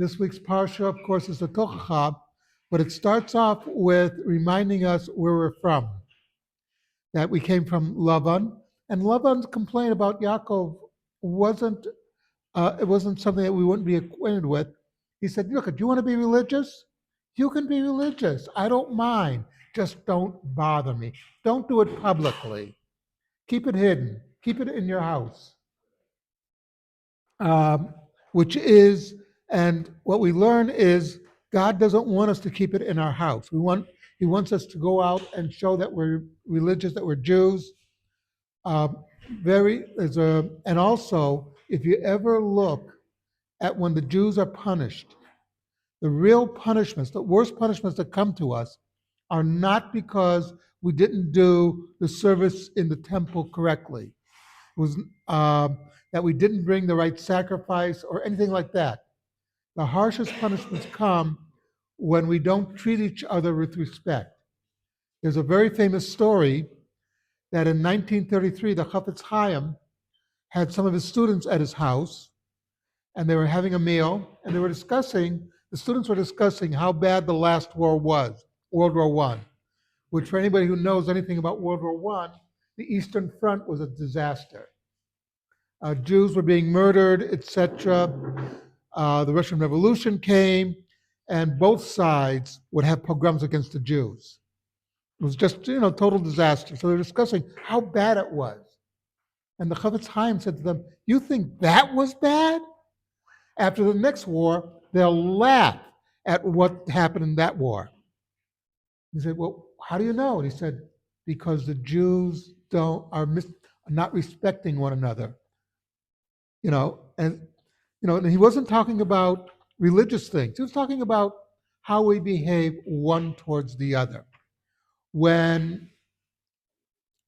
This week's parsha, of course, is the Tochacha, but it starts off with reminding us where we're from, that we came from Lavan, and Lavan's complaint about Yaakov wasn't it wasn't something that we wouldn't be acquainted with. He said, "Look, do you want to be religious? You can be religious. I don't mind. Just don't bother me. Don't do it publicly. Keep it hidden. Keep it in your house." Um, which is, and what we learn is God doesn't want us to keep it in our house. He wants us to go out and show that we're religious, that we're Jews. And also, if you ever look at when the Jews are punished, the real punishments, the worst punishments that come to us, are not because we didn't do the service in the temple correctly. It was that we didn't bring the right sacrifice or anything like that. The harshest punishments come when we don't treat each other with respect. There's a very famous story that in 1933, the Chafetz Chaim had some of his students at his house, and they were having a meal, and the students were discussing how bad the last war was, World War One, which for anybody who knows anything about World War One, the Eastern Front was a disaster. Jews were being murdered, etc. The Russian Revolution came, and both sides would have pogroms against the Jews. It was just, total disaster. So they're discussing how bad it was. And the Chafetz Chaim said to them, "You think that was bad? After the next war, they'll laugh at what happened in that war." He said, "Well, how do you know?" And he said, "Because the Jews are not respecting one another." And he wasn't talking about religious things. He was talking about how we behave one towards the other. When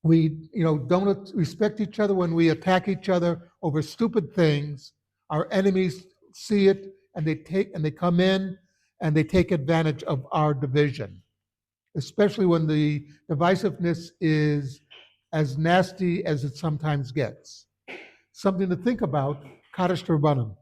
we, don't respect each other, when we attack each other over stupid things, our enemies see it and they come in and they take advantage of our division, especially when the divisiveness is as nasty as it sometimes gets. Something to think about, Kaddish Rabbanim.